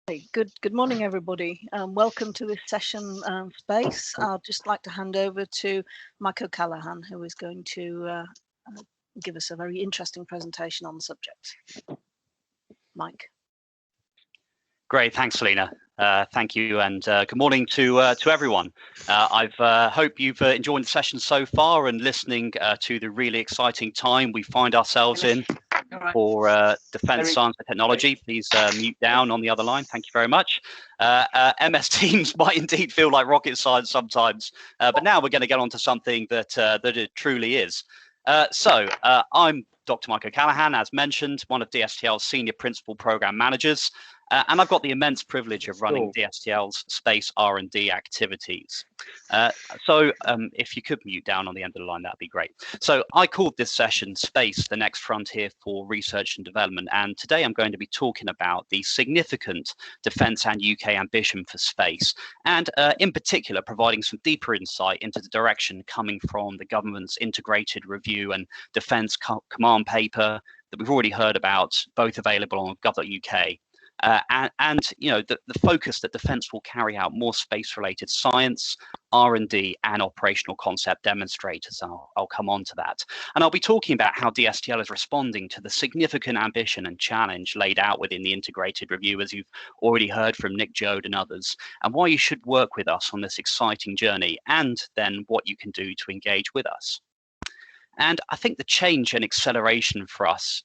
Hey, good morning, everybody. Welcome to this session space. I'd just like to hand over to Mike O'Callaghan, who is going to give us a very interesting presentation on the subject. Mike. Great, thanks, Selena. Thank you, and good morning to everyone. I hope you've enjoyed the session so far and listening to the really exciting time we find ourselves in for defence, science and technology. Please mute down on the other line. Thank you very much. MS Teams might indeed feel like rocket science sometimes, but now we're going to get on to something that it truly is. I'm Dr. Mike O'Callaghan, as mentioned, one of DSTL's senior principal program managers. And I've got the immense privilege of running DSTL's space R&D activities. If you could mute down on the end of the line, that'd be great. So I called this session Space, the Next Frontier for Research and Development. And today I'm going to be talking about the significant defence and UK ambition for space. And in particular, providing some deeper insight into the direction coming from the government's integrated review and defence command paper that we've already heard about, both available on gov.uk. The focus that defence will carry out more space-related science, R&D, and operational concept demonstrators. I'll come on to that. And I'll be talking about how DSTL is responding to the significant ambition and challenge laid out within the integrated review, as you've already heard from Nick Jode and others, and why you should work with us on this exciting journey, and then what you can do to engage with us. And I think the change and acceleration for us,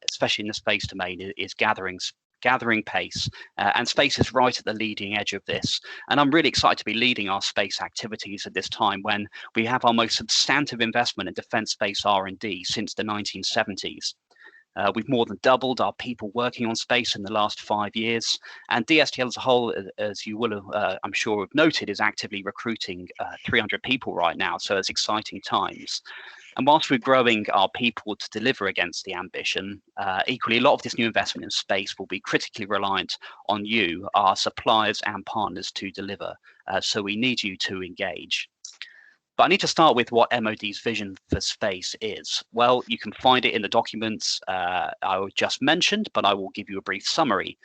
especially in the space domain, is gathering pace, and space is right at the leading edge of this. And I'm really excited to be leading our space activities at this time when we have our most substantive investment in defence space R&D since the 1970s. We've more than doubled our people working on space in the last 5 years, and DSTL as a whole, as you will have, I'm sure, have noted, is actively recruiting 300 people right now, so it's exciting times. And whilst we're growing our people to deliver against the ambition, equally, a lot of this new investment in space will be critically reliant on you, our suppliers and partners, to deliver. So we need you to engage. But I need to start with what MOD's vision for space is. Well, you can find it in the documents I just mentioned, but I will give you a brief summary.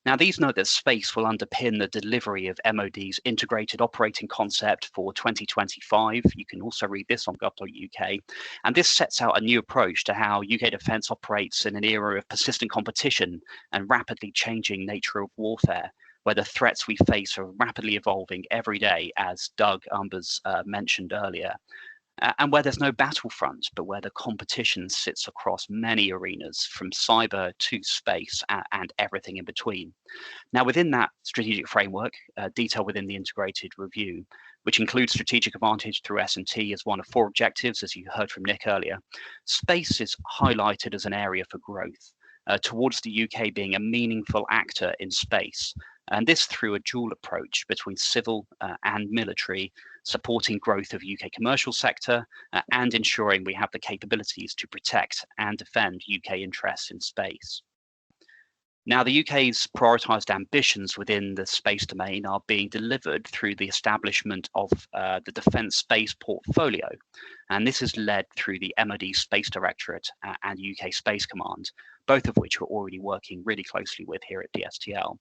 Now, these note that space will underpin the delivery of MOD's integrated operating concept for 2025. You can also read this on gov.uk. And this sets out a new approach to how UK defence operates in an era of persistent competition and rapidly changing nature of warfare, where the threats we face are rapidly evolving every day, as Doug Umbers mentioned earlier. And where there's no battlefront, but where the competition sits across many arenas, from cyber to space and everything in between. Now, within that strategic framework, detailed within the integrated review, which includes strategic advantage through S&T as one of 4 objectives, as you heard from Nick earlier, space is highlighted as an area for growth, towards the UK being a meaningful actor in space. And this through a dual approach between civil and military, supporting growth of UK commercial sector and ensuring we have the capabilities to protect and defend UK interests in space. Now, the UK's prioritised ambitions within the space domain are being delivered through the establishment of the Defence Space Portfolio. And this is led through the MOD Space Directorate and UK Space Command, both of which we're already working really closely with here at DSTL.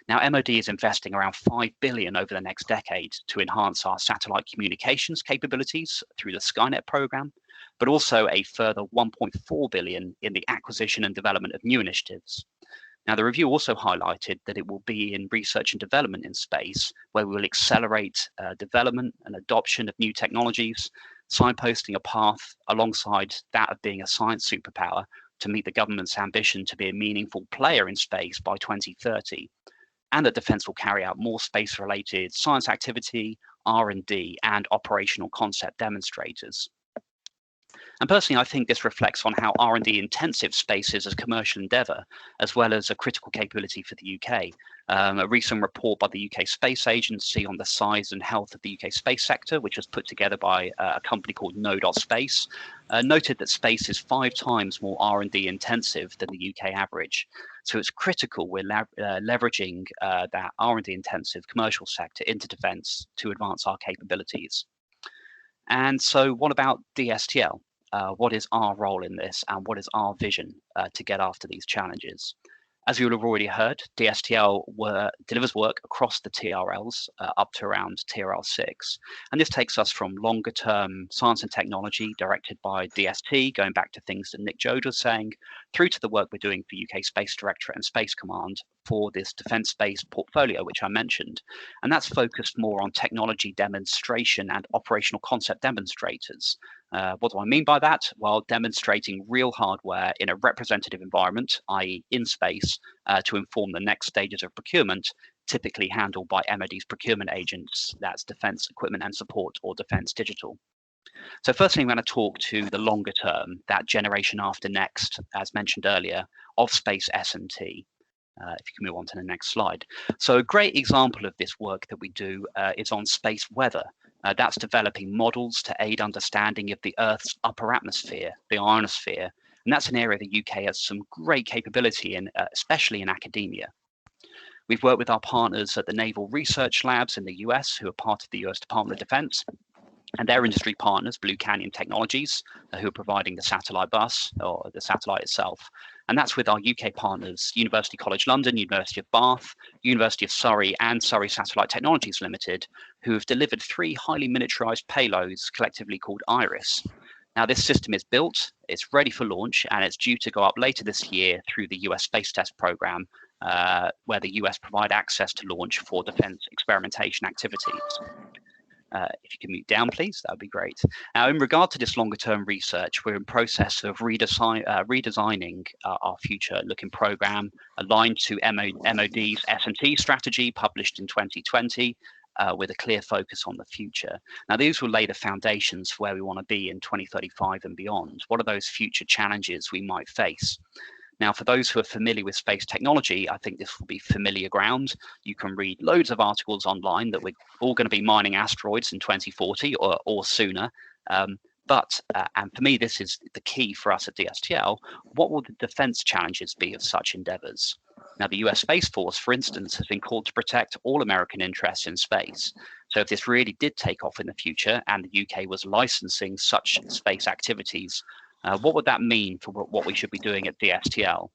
Now, MOD is investing around $5 billion over the next decade to enhance our satellite communications capabilities through the Skynet programme, but also a further $1.4 billion in the acquisition and development of new initiatives. Now, the review also highlighted that it will be in research and development in space, where we will accelerate development and adoption of new technologies, signposting a path alongside that of being a science superpower to meet the government's ambition to be a meaningful player in space by 2030, and that defence will carry out more space-related science activity, R&D, and operational concept demonstrators. And personally, I think this reflects on how R&D intensive space is as a commercial endeavour, as well as a critical capability for the UK. A recent report by the UK Space Agency on the size and health of the UK space sector, which was put together by a company called Dstl, noted that space is 5 times more R&D intensive than the UK average. So it's critical we're leveraging that R&D intensive commercial sector into defence to advance our capabilities. And so what about DSTL? What is our role in this, and what is our vision to get after these challenges? As you will have already heard, Dstl delivers work across the TRLs up to around TRL 6. And this takes us from longer term science and technology directed by DST, going back to things that Nick Jode was saying, through to the work we're doing for UK Space Directorate and Space Command for this defence-based portfolio, which I mentioned. And that's focused more on technology demonstration and operational concept demonstrators. What do I mean by that? Well, demonstrating real hardware in a representative environment, i.e. in space, to inform the next stages of procurement, typically handled by MOD's procurement agents, that's Defence Equipment and Support, or Defence Digital. So firstly, I'm going to talk to the longer term, that generation after next, as mentioned earlier, of space S&T. If you can move on to the next slide. So a great example of this work that we do is on space weather. That's developing models to aid understanding of the Earth's upper atmosphere, the ionosphere. And that's an area the UK has some great capability in, especially in academia. We've worked with our partners at the Naval Research Labs in the US, who are part of the US Department of Defense, and their industry partners, Blue Canyon Technologies, who are providing the satellite bus or the satellite itself. And that's with our UK partners, University College London, University of Bath, University of Surrey, and Surrey Satellite Technologies Limited, who have delivered 3 highly miniaturized payloads, collectively called IRIS. Now, this system is built, it's ready for launch, and it's due to go up later this year through the US Space Test Program, where the US provide access to launch for defense experimentation activities. If you can mute down, please, that would be great. Now, in regard to this longer term research, we're in process of redesigning our future looking program aligned to MOD's S&T strategy published in 2020 with a clear focus on the future. Now, these will lay the foundations for where we want to be in 2035 and beyond. What are those future challenges we might face? Now, for those who are familiar with space technology, I think this will be familiar ground. You can read loads of articles online that we're all going to be mining asteroids in 2040 or sooner. And for me, this is the key for us at Dstl. What will the defense challenges be of such endeavors? Now, the US Space Force, for instance, has been called to protect all American interests in space. So if this really did take off in the future and the UK was licensing such space activities, what would that mean for what we should be doing at Dstl?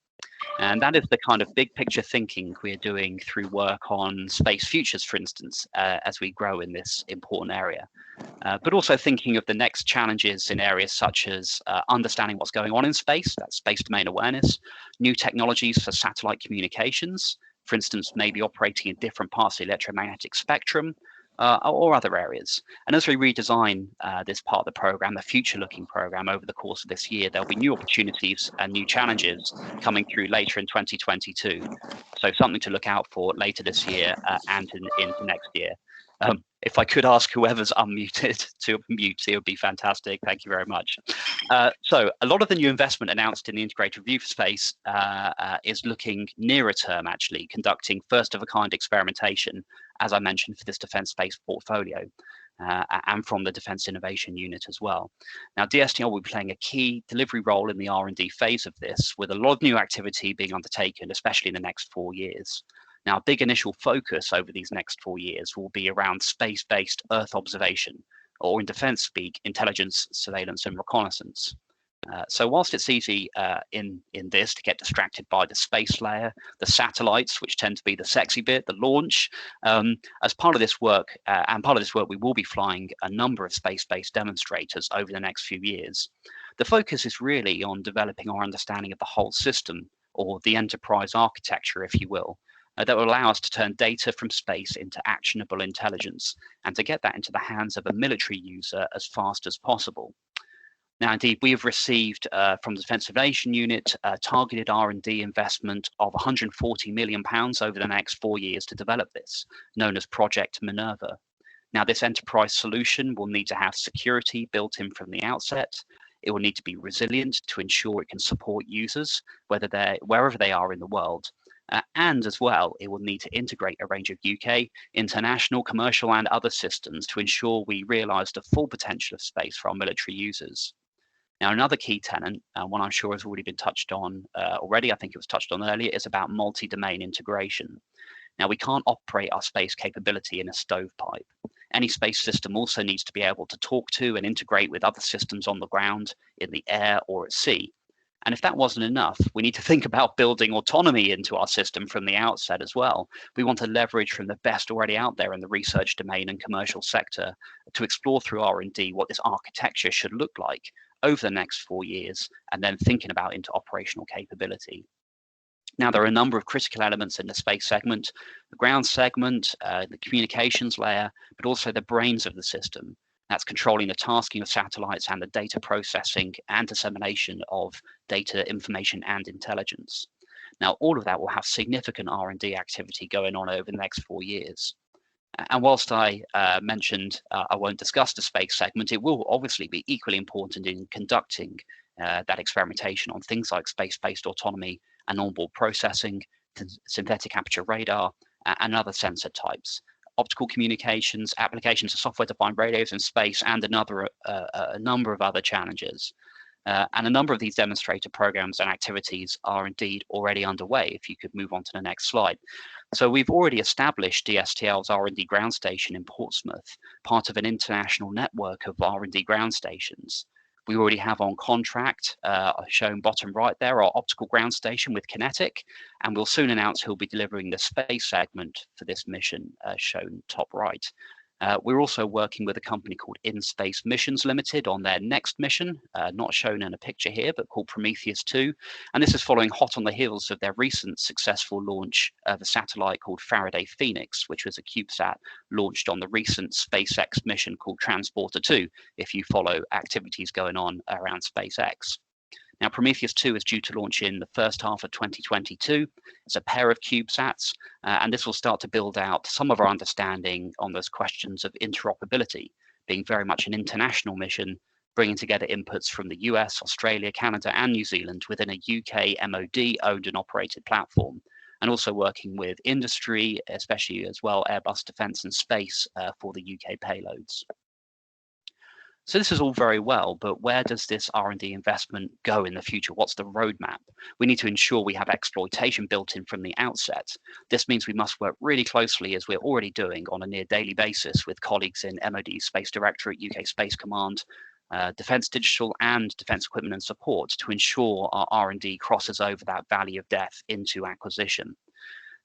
And that is the kind of big picture thinking we're doing through work on space futures, for instance, as we grow in this important area. But also thinking of the next challenges in areas such as understanding what's going on in space, that's space domain awareness, new technologies for satellite communications, for instance, maybe operating in different parts of the electromagnetic spectrum, or other areas. And as we redesign this part of the program, the future-looking program over the course of this year, there'll be new opportunities and new challenges coming through later in 2022. So something to look out for later this year and into next year. If I could ask whoever's unmuted to mute, it would be fantastic. Thank you very much. So a lot of the new investment announced in the Integrated Review for Space is looking nearer term, actually, conducting first-of-a-kind experimentation, as I mentioned, for this defence space portfolio, and from the Defence Innovation Unit as well. Now, Dstl will be playing a key delivery role in the R&D phase of this, with a lot of new activity being undertaken, especially in the next 4 years. Now, a big initial focus over these next 4 years will be around space-based Earth observation, or in defence speak, intelligence, surveillance, and reconnaissance. So whilst it's easy in this to get distracted by the space layer, the satellites, which tend to be the sexy bit, the launch, as part of this work, we will be flying a number of space-based demonstrators over the next few years. The focus is really on developing our understanding of the whole system, or the enterprise architecture, if you will, that will allow us to turn data from space into actionable intelligence and to get that into the hands of a military user as fast as possible. Now, indeed, we have received from the Defence Innovation Unit targeted R&D investment of £140 million over the next 4 years to develop this, known as Project Minerva. Now, this enterprise solution will need to have security built in from the outset. It will need to be resilient to ensure it can support users, wherever they are in the world. And as well, it will need to integrate a range of UK, international, commercial, and other systems to ensure we realise the full potential of space for our military users. Now, another key tenet, one I'm sure has already been touched on already, I think it was touched on earlier, is about multi-domain integration. Now, we can't operate our space capability in a stovepipe. Any space system also needs to be able to talk to and integrate with other systems on the ground, in the air, or at sea. And if that wasn't enough, we need to think about building autonomy into our system from the outset as well. We want to leverage from the best already out there in the research domain and commercial sector to explore through R&D what this architecture should look like over the next 4 years, and then thinking about into operational capability. Now, there are a number of critical elements in the space segment, the ground segment, the communications layer, but also the brains of the system. That's controlling the tasking of satellites and the data processing and dissemination of data, information, and intelligence. Now, all of that will have significant R&D activity going on over the next 4 years. And whilst I mentioned I won't discuss the space segment, it will obviously be equally important in conducting that experimentation on things like space-based autonomy and onboard processing, synthetic aperture radar, and other sensor types. Optical communications, applications of software-defined radios in space, and a number of other challenges. And a number of these demonstrator programs and activities are indeed already underway. If you could move on to the next slide. So we've already established Dstl's R&D ground station in Portsmouth, part of an international network of R&D ground stations. We already have on contract, shown bottom right there, our optical ground station with Kinetic, and we'll soon announce who'll be delivering the space segment for this mission, shown top right. We're also working with a company called In-Space Missions Limited on their next mission, not shown in a picture here, but called Prometheus 2. And this is following hot on the heels of their recent successful launch of a satellite called Faraday Phoenix, which was a CubeSat launched on the recent SpaceX mission called Transporter 2, if you follow activities going on around SpaceX. Now, Prometheus 2 is due to launch in the first half of 2022. It's a pair of CubeSats, and this will start to build out some of our understanding on those questions of interoperability, being very much an international mission, bringing together inputs from the US, Australia, Canada, and New Zealand within a UK MOD-owned and operated platform, and also working with industry, especially as well Airbus Defence and Space for the UK payloads. So this is all very well, but where does this R&D investment go in the future? What's the roadmap? We need to ensure we have exploitation built in from the outset. This means we must work really closely, as we're already doing on a near daily basis, with colleagues in MOD Space Directorate, UK Space Command, Defence Digital, and Defence Equipment and Support to ensure our R&D crosses over that valley of death into acquisition.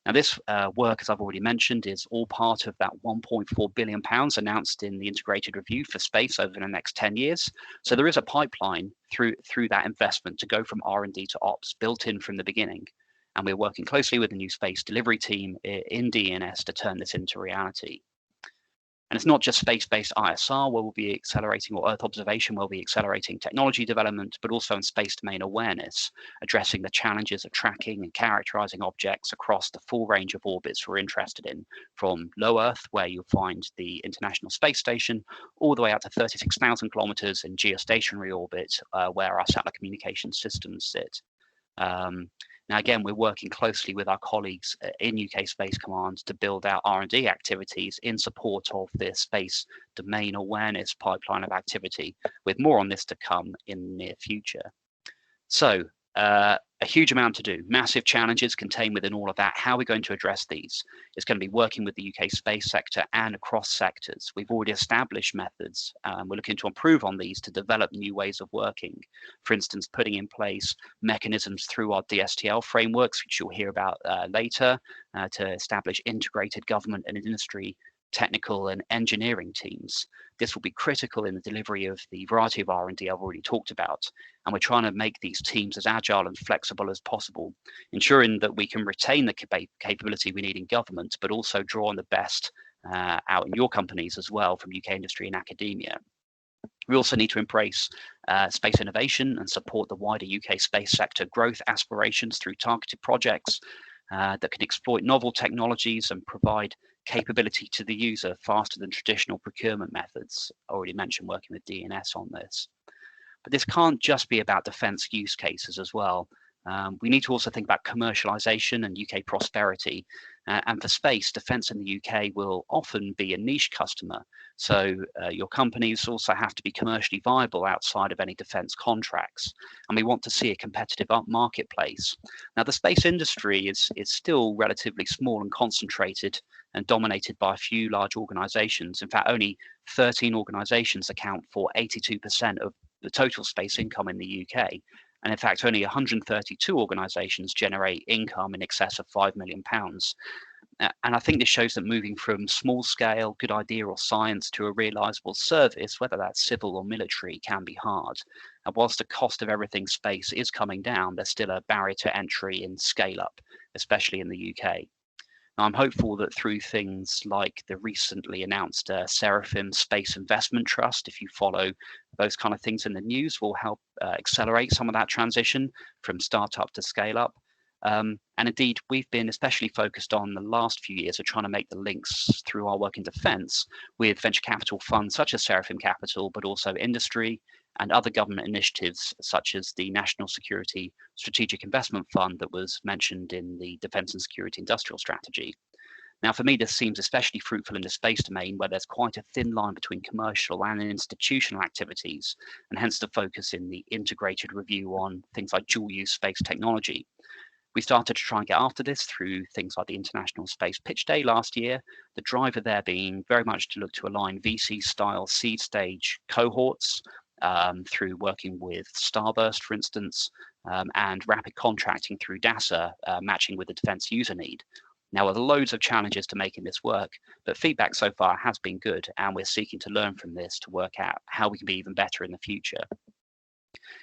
Now, this work, as I've already mentioned, is all part of that £1.4 billion announced in the integrated review for space over the next 10 years. So there is a pipeline through that investment to go from R&D to ops built in from the beginning. And we're working closely with the new space delivery team in DNS to turn this into reality. And it's not just space-based ISR where we'll be accelerating, or Earth observation where we'll be accelerating technology development, but also in space domain awareness, addressing the challenges of tracking and characterizing objects across the full range of orbits we're interested in, from low Earth, where you'll find the International Space Station, all the way out to 36,000 kilometers in geostationary orbit, where our satellite communication systems sit. Now, again, we're working closely with our colleagues in UK Space Command to build out R&D activities in support of this space domain awareness pipeline of activity, with more on this to come in the near future. So, a huge amount to do, massive challenges contained within all of that. How are we going to address these? It's going to be working with the UK space sector and across sectors. We've already established methods, and we're looking to improve on these to develop new ways of working. For instance, putting in place mechanisms through our Dstl frameworks, which you'll hear about later, to establish integrated government and industry technical and engineering teams. This will be critical in the delivery of the variety of R&D I've already talked about, and we're trying to make these teams as agile and flexible as possible, ensuring that we can retain the capability we need in government, but also draw on the best out in your companies as well from UK industry and academia. We also need to embrace space innovation and support the wider UK space sector growth aspirations through targeted projects that can exploit novel technologies and provide capability to the user faster than traditional procurement methods. I already mentioned working with DNS on this. But this can't just be about defence use cases as well. We need to also think about commercialisation and UK prosperity. And for space, defence in the UK will often be a niche customer. So your companies also have to be commercially viable outside of any defence contracts. And we want to see a competitive marketplace. Now, the space industry is still relatively small and concentrated and dominated by a few large organisations. In fact, only 13 organisations account for 82% of the total space income in the UK. And in fact, only 132 organisations generate income in excess of £5 million. And I think this shows that moving from small scale, good idea or science to a realisable service, whether that's civil or military, can be hard. And whilst the cost of everything space is coming down, there's still a barrier to entry in scale up, especially in the UK. Now, I'm hopeful that through things like the recently announced Seraphim Space Investment Trust, if you follow those kind of things in the news, will help accelerate some of that transition from startup to scale up. And indeed, we've been especially focused on the last few years of trying to make the links through our work in defence with venture capital funds such as Seraphim Capital, but also industry and other government initiatives such as the National Security Strategic Investment Fund that was mentioned in the Defence and Security Industrial Strategy. Now, for me, this seems especially fruitful in the space domain where there's quite a thin line between commercial and institutional activities, and hence the focus in the integrated review on things like dual-use space technology. We started to try and get after this through things like the International Space Pitch Day last year, the driver there being very much to look to align VC-style seed stage cohorts through working with Starburst, for instance, and rapid contracting through DASA, matching with the defence user need. Now, there are loads of challenges to making this work, but feedback so far has been good, and we're seeking to learn from this to work out how we can be even better in the future.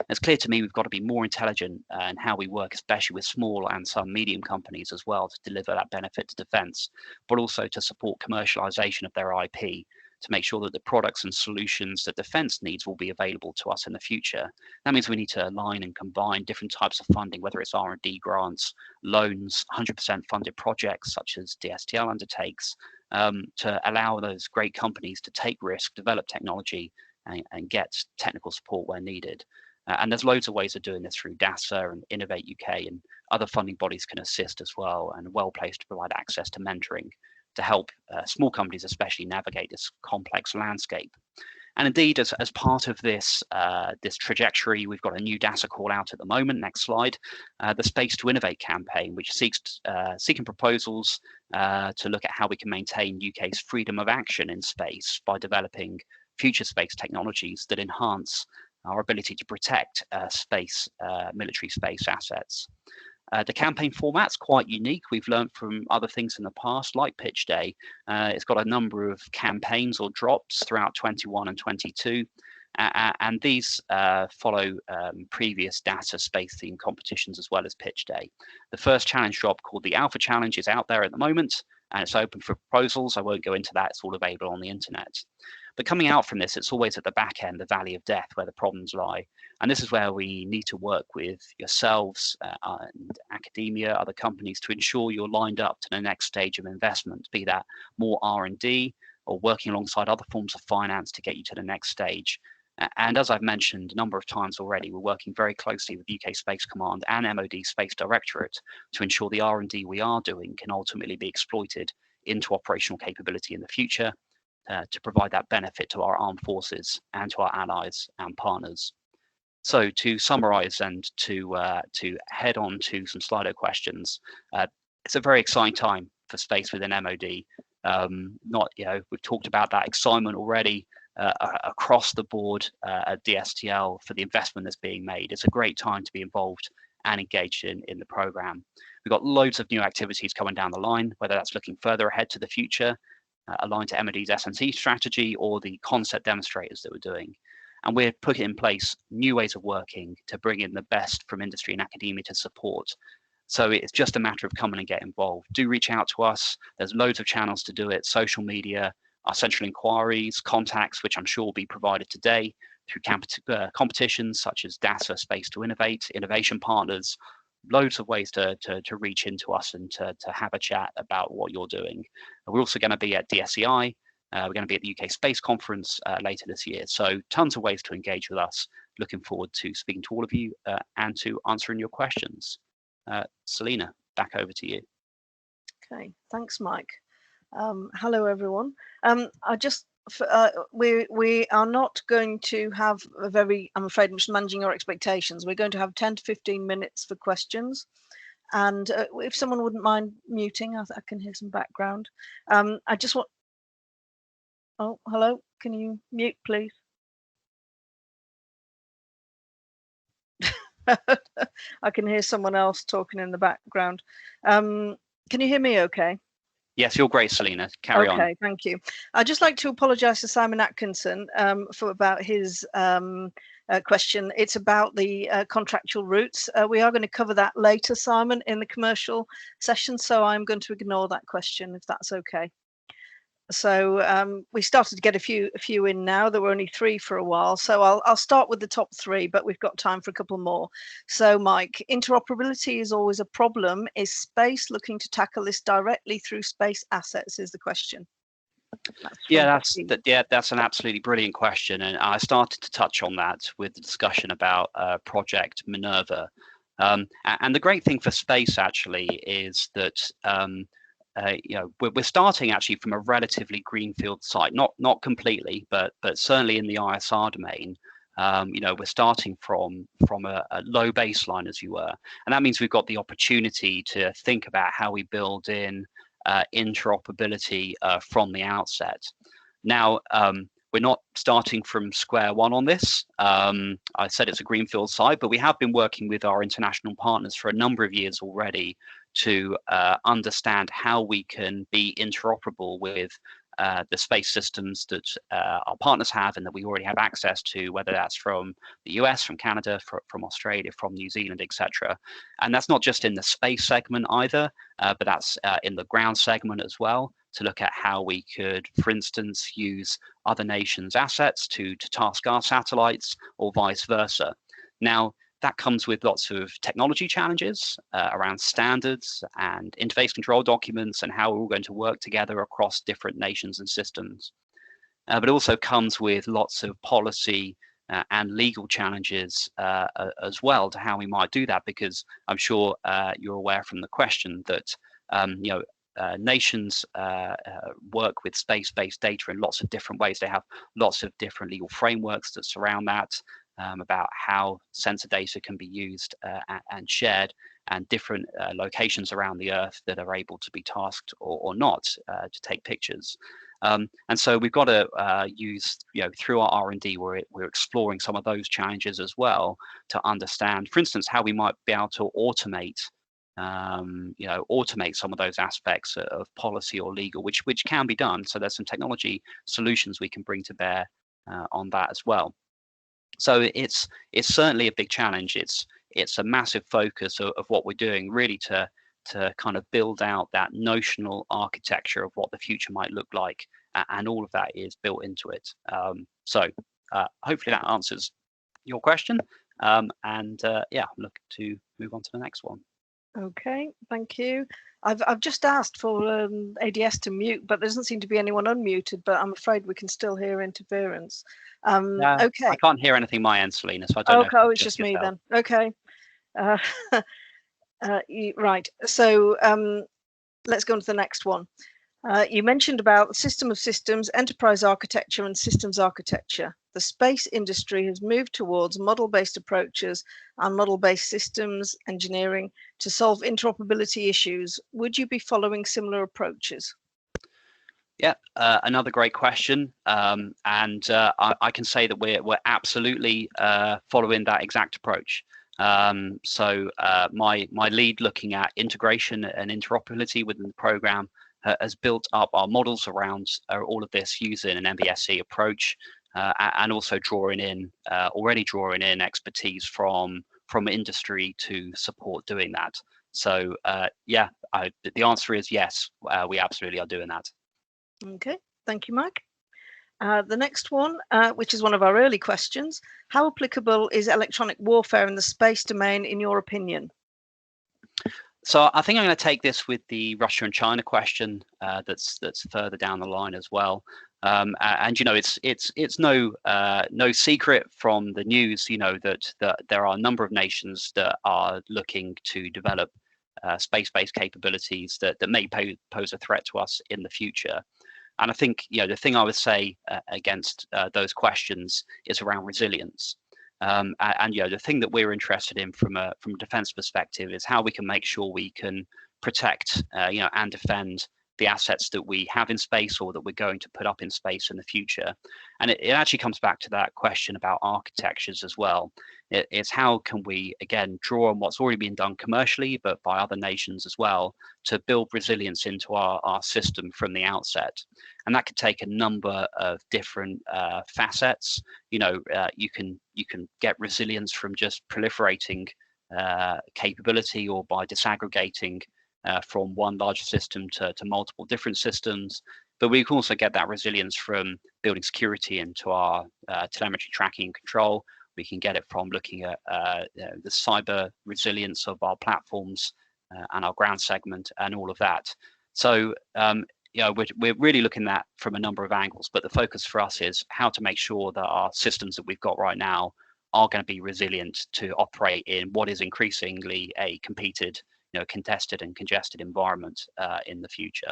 It's clear to me we've got to be more intelligent in how we work, especially with small and some medium companies as well, to deliver that benefit to defence, but also to support commercialisation of their IP, to make sure that the products and solutions that defence needs will be available to us in the future. That means we need to align and combine different types of funding, whether it's R&D grants, loans, 100% funded projects such as Dstl undertakes, to allow those great companies to take risk, develop technology, and get technical support where needed. And there's loads of ways of doing this through DASA and Innovate UK, and other funding bodies can assist as well, and are well placed to provide access to mentoring to help small companies especially navigate this complex landscape. And indeed, as part of this this trajectory, we've got a new DASA call out at the moment. Next slide, the Space to Innovate campaign, which seeks seeking proposals to look at how we can maintain UK's freedom of action in space by developing future space technologies that enhance our ability to protect military space assets. The campaign format's quite unique. We've learned from other things in the past, like Pitch Day. It's got a number of campaigns or drops throughout 21 and 22. And these follow previous DASA space-themed competitions as well as Pitch Day. The first challenge drop, called the Alpha Challenge, is out there at the moment, and it's open for proposals. I won't go into that. It's all available on the internet. But coming out from this, it's always at the back end, the valley of death, where the problems lie. And this is where we need to work with yourselves and academia, other companies, to ensure you're lined up to the next stage of investment, be that more R&D or working alongside other forms of finance to get you to the next stage. And as I've mentioned a number of times already, we're working very closely with UK Space Command and MOD Space Directorate to ensure the R&D we are doing can ultimately be exploited into operational capability in the future, to provide that benefit to our armed forces and to our allies and partners. So to summarize and to head on to some Slido questions, it's a very exciting time for space within MOD. We've talked about that excitement already across the board at Dstl for the investment that's being made. It's a great time to be involved and engaged in the program. We've got loads of new activities coming down the line, whether that's looking further ahead to the future, aligned to MOD's S&T strategy, or the concept demonstrators that we're doing. And we're putting in place new ways of working to bring in the best from industry and academia to support. So it's just a matter of coming and get involved. Do reach out to us. There's loads of channels to do it: social media, our central inquiries, contacts, which I'm sure will be provided today through competitions such as DASA Space to Innovate, innovation partners, loads of ways to reach into us and to have a chat about what you're doing. We're also going to be at DSEI. We're going to be at the UK Space Conference later this year. So tons of ways to engage with us. Looking forward to speaking to all of you and to answering your questions. Selena, back over to you. Okay, thanks, Mike. Hello, everyone. We are not going to have a very, I'm afraid I'm just managing your expectations. We're going to have 10 to 15 minutes for questions. And if someone wouldn't mind muting, I can hear some background. I just want, oh, hello, can you mute, please? I can hear someone else talking in the background. Can you hear me okay? Yes, you're great, Selena. Carry on. Okay, thank you. I'd just like to apologise to Simon Atkinson about his question. It's about the contractual routes. We are going to cover that later, Simon, in the commercial session, so I'm going to ignore that question if that's okay. So we started to get a few in now. There were only 3 for a while, so I'll start with the top 3, but we've got time for a couple more. So Mike, interoperability is always a problem. Is Space looking to tackle this directly through Space assets is the question. That's an absolutely brilliant question, and I started to touch on that with the discussion about Project Minerva. And the great thing for Space actually is that we're starting actually from a relatively greenfield site, not completely, but certainly in the ISR domain. We're starting from a low baseline, as you were, and that means we've got the opportunity to think about how we build in interoperability from the outset. Now, we're not starting from square one on this. I said it's a greenfield site, but we have been working with our international partners for a number of years already to understand how we can be interoperable with the space systems that our partners have and that we already have access to, whether that's from the US, from Canada, from Australia, from New Zealand, etc. And that's not just in the space segment either, but that's in the ground segment as well, to look at how we could, for instance, use other nations' assets to task our satellites or vice versa. Now, that comes with lots of technology challenges around standards and interface control documents and how we're all going to work together across different nations and systems. But it also comes with lots of policy and legal challenges as well to how we might do that, because I'm sure you're aware from the question that nations work with space-based data in lots of different ways. They have lots of different legal frameworks that surround that. About how sensor data can be used and shared, and different locations around the Earth that are able to be tasked or not to take pictures. And so we've got to use, through our R&D, we're exploring some of those challenges as well to understand, for instance, how we might be able to automate some of those aspects of policy or legal, which can be done. So there's some technology solutions we can bring to bear on that as well. So it's certainly a big challenge. It's a massive focus of what we're doing, really to kind of build out that notional architecture of what the future might look like, and all of that is built into it. So hopefully that answers your question. I'm looking to move on to the next one. Okay, thank you. I've just asked for ADS to mute, but there doesn't seem to be anyone unmuted, but I'm afraid we can still hear interference. Okay. I can't hear anything my end, Selena, so I don't know. Okay, it's just me then. Okay. Right. So let's go on to the next one. You mentioned about system of systems, enterprise architecture, and systems architecture. The space industry has moved towards model-based approaches and model-based systems engineering to solve interoperability issues. Would you be following similar approaches? Yeah, another great question, and I can say that we're absolutely following that exact approach. So my lead looking at integration and interoperability within the program has built up our models around all of this using an MBSE approach, and also already drawing in expertise from industry to support doing that. So the answer is yes, we absolutely are doing that. Okay, thank you, Mike. The next one, which is one of our early questions, how applicable is electronic warfare in the space domain, in your opinion? So I think I'm going to take this with the Russia and China question that's further down the line as well. And it's no secret from the news, that there are a number of nations that are looking to develop space-based capabilities that may pose a threat to us in the future. And I think the thing I would say against those questions is around resilience. And the thing that we're interested in from a defense perspective is how we can make sure we can protect and defend the assets that we have in space or that we're going to put up in space in the future. And it actually comes back to that question about architectures as well. It's how can we, again, draw on what's already been done commercially, but by other nations as well, to build resilience into our system from the outset. And that could take a number of different facets. You can get resilience from just proliferating capability, or by disaggregating from one larger system to multiple different systems. But we can also get that resilience from building security into our telemetry tracking and control. We can get it from looking at the cyber resilience of our platforms and our ground segment and all of that. So we're really looking at that from a number of angles, but the focus for us is how to make sure that our systems that we've got right now are going to be resilient to operate in what is increasingly a competed, contested and congested environment in the future.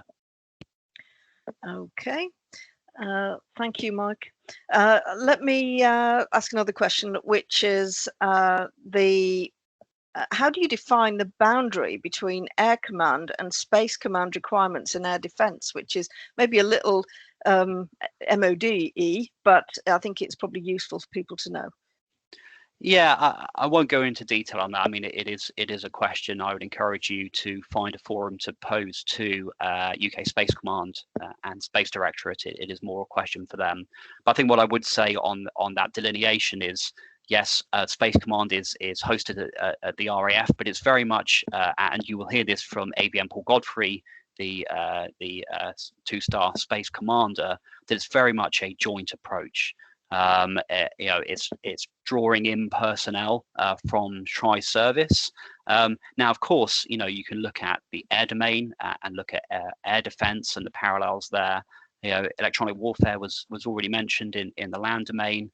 Okay. Thank you, Mike. Let me ask another question, which is how do you define the boundary between air command and space command requirements in air defense, which is maybe a little MOD-y, but I think it's probably useful for people to know. Yeah, I won't go into detail on that. I mean, it is a question I would encourage you to find a forum to pose to UK Space Command and Space Directorate. It is more a question for them. But I think what I would say on that delineation is, yes, Space Command is hosted at the RAF, but it's very much, and you will hear this from ABM Paul Godfrey, the two-star space commander, that it's very much a joint approach. It's drawing in personnel from tri-service. Now, of course, you can look at the air domain and look at air defense and the parallels there. Electronic warfare was already mentioned in the land domain,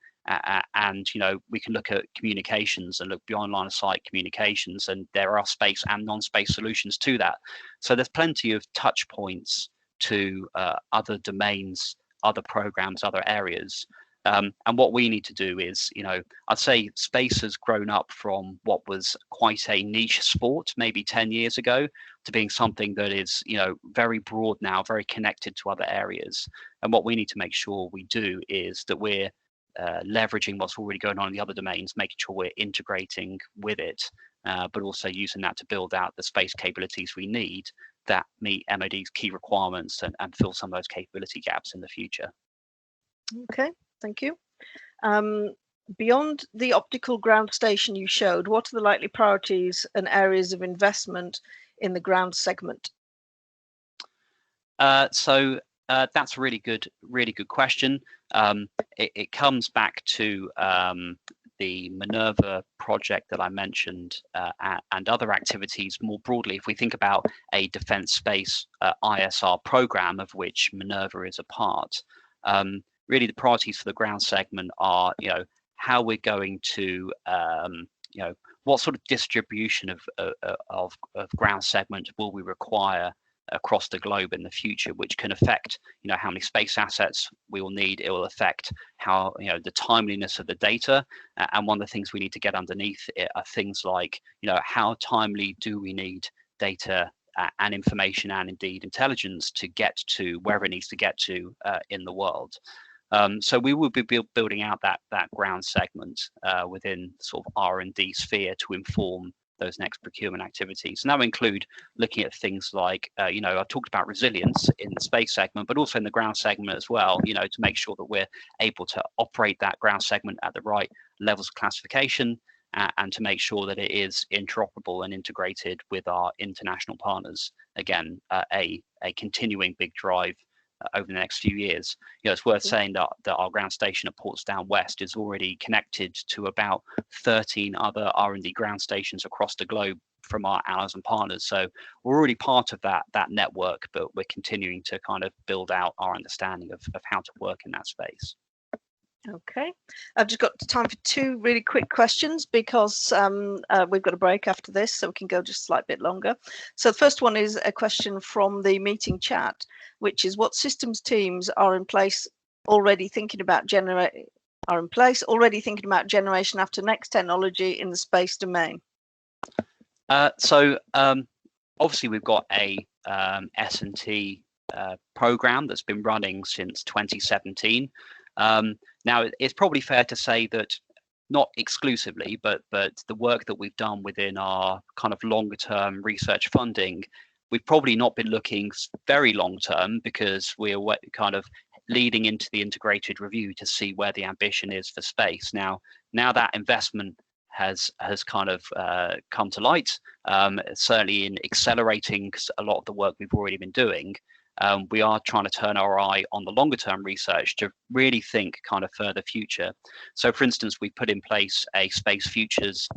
and we can look at communications and look beyond line of sight communications, and there are space and non-space solutions to that. So there's plenty of touch points to other domains, other programs, other areas. And what we need to do is, I'd say space has grown up from what was quite a niche sport maybe 10 years ago to being something that is, very broad now, very connected to other areas. And what we need to make sure we do is that we're leveraging what's already going on in the other domains, making sure we're integrating with it, but also using that to build out the space capabilities we need that meet MOD's key requirements and fill some of those capability gaps in the future. Okay. Thank you. Beyond the optical ground station you showed, what are the likely priorities and areas of investment in the ground segment? So that's a really good question. It comes back to the Minerva project that I mentioned and other activities more broadly. If we think about a defense space ISR program, of which Minerva is a part, really the priorities for the ground segment are, how we're going to, what sort of distribution of ground segment will we require across the globe in the future, which can affect, how many space assets we will need. It will affect how, the timeliness of the data. And one of the things we need to get underneath it are things like, how timely do we need data and information and indeed intelligence to get to wherever it needs to get to in the world. So we will be building out that ground segment within sort of R&D sphere to inform those next procurement activities. And that will include looking at things like, I've talked about resilience in the space segment, but also in the ground segment as well, to make sure that we're able to operate that ground segment at the right levels of classification and to make sure that it is interoperable and integrated with our international partners. Again, a continuing big drive over the next few years. It's worth saying that our ground station at Portsdown West is already connected to about 13 other R&D ground stations across the globe from our allies and partners. So we're already part of that network, but we're continuing to kind of build out our understanding of how to work in that space. Okay, I've just got time for two really quick questions because we've got a break after this, so we can go just a slight bit longer. So the first one is a question from the meeting chat, which is what systems teams are in place already thinking about generation after next technology in the space domain? So obviously we've got a S&T program that's been running since 2017. Now, it's probably fair to say that not exclusively, but the work that we've done within our kind of longer term research funding, we've probably not been looking very long term because we're kind of leading into the integrated review to see where the ambition is for space. Now that investment has kind of come to light, certainly in accelerating a lot of the work we've already been doing. We are trying to turn our eye on the longer term research to really think kind of further future. So for instance, we put in place a space futures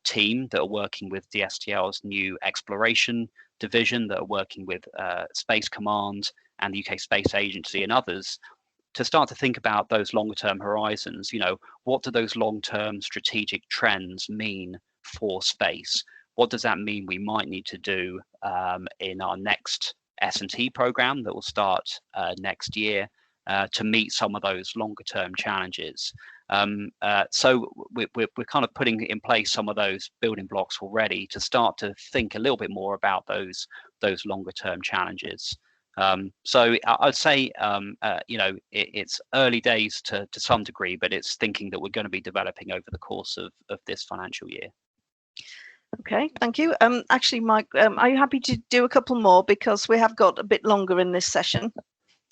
team that are working with Dstl's new exploration division, that are working with Space Command and the UK Space Agency and others, to start to think about those longer term horizons. What do those long term strategic trends mean for space? What does that mean we might need to do in our next S&T program that will start next year to meet some of those longer term challenges? So we're kind of putting in place some of those building blocks already to start to think a little bit more about those longer term challenges. So I'd say it's early days to some degree, but it's thinking that we're going to be developing over the course of this financial year. Okay, thank you. Actually, Mike, are you happy to do a couple more, because we have got a bit longer in this session?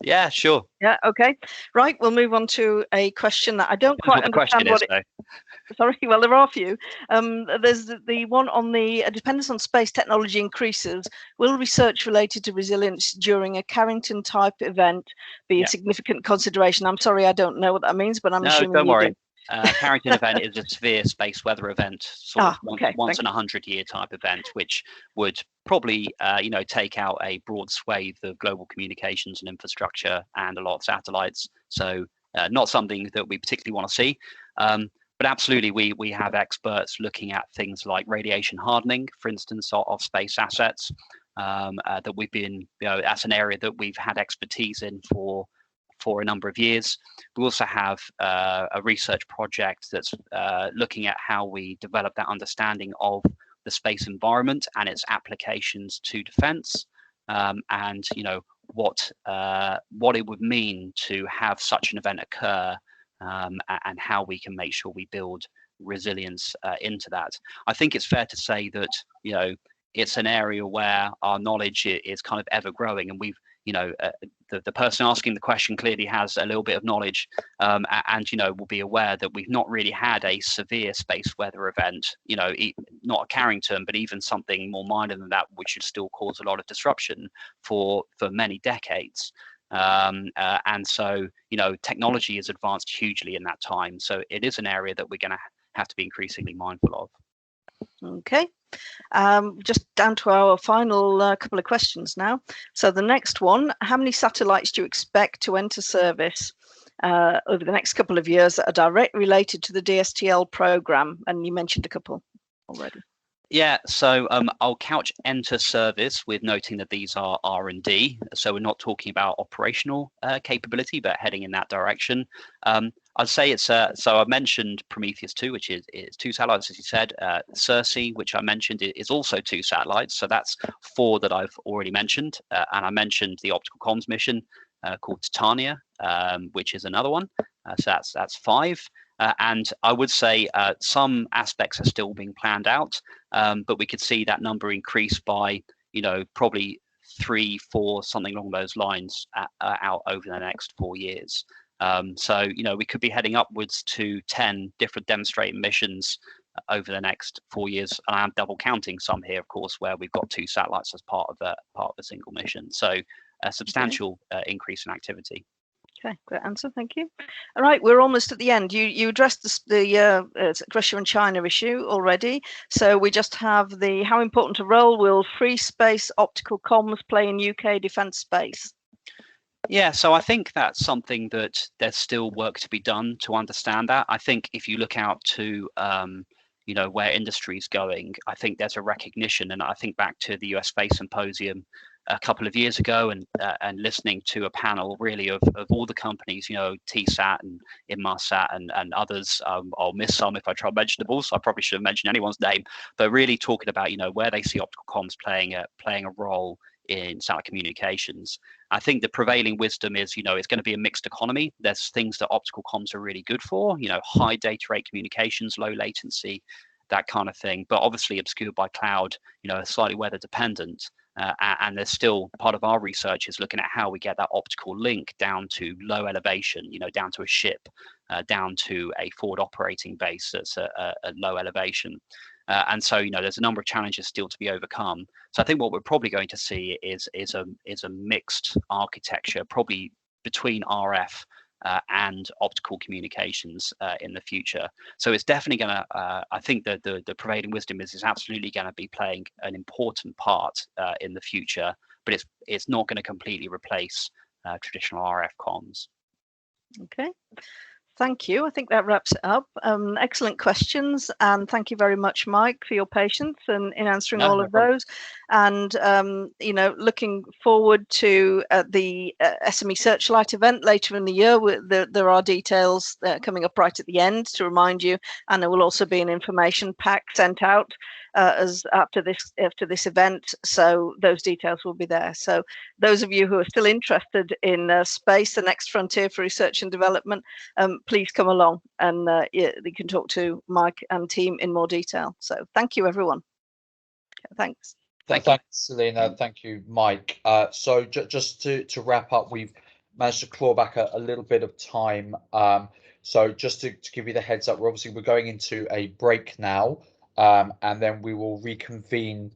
Yeah, sure. Yeah, okay. Right, we'll move on to a question that I don't quite understand what it is. Sorry, well, there are a few. There's the one on the dependence on space technology increases. Will research related to resilience during a Carrington type event be a significant consideration? I'm sorry, I don't know what that means, but I'm assuming don't worry. Do. Carrington event is a severe space weather event, sort of once in 100-year type event, which would probably take out a broad swathe of global communications and infrastructure and a lot of satellites. So not something that we particularly want to see. But absolutely, we have experts looking at things like radiation hardening, for instance, of space assets. That we've been, that's an area that we've had expertise in for a number of years. We also have a research project that's looking at how we develop that understanding of the space environment and its applications to defense, and what it would mean to have such an event occur, and how we can make sure we build resilience into that. I think it's fair to say that it's an area where our knowledge is kind of ever growing, and we've the person asking the question clearly has a little bit of knowledge, and will be aware that we've not really had a severe space weather event, not a Carrington, but even something more minor than that, which should still cause a lot of disruption for many decades. And so technology has advanced hugely in that time, so it is an area that we're going to have to be increasingly mindful of. Okay, just down to our final couple of questions now. So the next one: how many satellites do you expect to enter service over the next couple of years that are directly related to the Dstl program? And you mentioned a couple already. Yeah, so I'll couch enter service with noting that these are R&D, so we're not talking about operational capability, but heading in that direction. I'd say it's so I mentioned Prometheus 2, which is 2 satellites, as you said. Circe, which I mentioned, is also 2 satellites, so that's 4 that I've already mentioned. And I mentioned the optical comms mission called Titania, which is another one. So that's 5. And I would say some aspects are still being planned out, but we could see that number increase by, probably 3, 4, something along those lines out over the next 4 years. So, we could be heading upwards to 10 different demonstrating missions over the next 4 years. And I'm double counting some here, of course, where we've got 2 satellites as part of a single mission. So a substantial increase in activity. Okay, great answer, thank you. All right, we're almost at the end. You addressed the Russia and China issue already, so we just have how important a role will free space optical comms play in UK defence space? Yeah, so I think that's something that there's still work to be done to understand that. I think if you look out to where industry is going, I think there's a recognition, and I think back to the US Space Symposium a couple of years ago, and listening to a panel really of all the companies, TSAT and Inmarsat and others. I'll miss some if I try to mention them all, so I probably shouldn't mention anyone's name, but really talking about where they see optical comms playing a role in satellite communications. I think the prevailing wisdom is, it's going to be a mixed economy. There's things that optical comms are really good for, high data rate communications, low latency, that kind of thing, but obviously obscured by cloud, slightly weather dependent. And there's still part of our research is looking at how we get that optical link down to low elevation, down to a ship, down to a forward operating base that's a low elevation. And so, there's a number of challenges still to be overcome. So I think what we're probably going to see is a mixed architecture, probably between RF and optical communications in the future. So it's definitely going to, I think that the prevailing wisdom is absolutely going to be playing an important part in the future, but it's not going to completely replace traditional RF comms. Okay. Thank you. I think that wraps it up. Excellent questions, and thank you very much, Mike, for your patience in answering all of those. And looking forward to the SME Searchlight event later in the year. There are details coming up right at the end to remind you, and there will also be an information pack sent out as after this event. So those details will be there. So those of you who are still interested in space, the next frontier for research and development, please come along and you can talk to Mike and team in more detail. So thank you, everyone. Thanks. Thanks, Selena. Thank you, Mike. So just to wrap up, we've managed to claw back a little bit of time. So just to give you the heads up, we're going into a break now, and then we will reconvene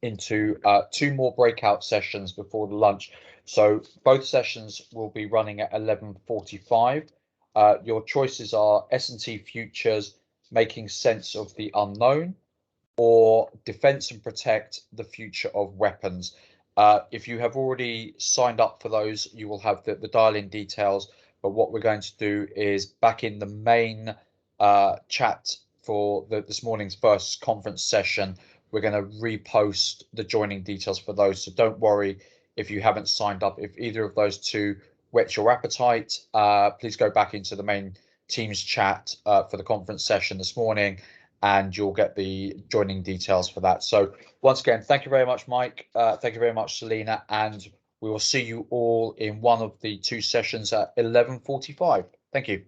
into 2 more breakout sessions before the lunch. So both sessions will be running at 11:45. Your choices are S&T Futures, Making Sense of the Unknown, or Defense and Protect, the Future of Weapons. If you have already signed up for those, you will have the dial-in details. But what we're going to do is back in the main chat for this morning's first conference session, we're going to repost the joining details for those. So don't worry if you haven't signed up. If either of those two whet your appetite, please go back into the main Teams chat for the conference session this morning, and you'll get the joining details for that. So once again, thank you very much, Mike. Thank you very much, Selena. And we will see you all in one of the 2 sessions at 11:45. Thank you.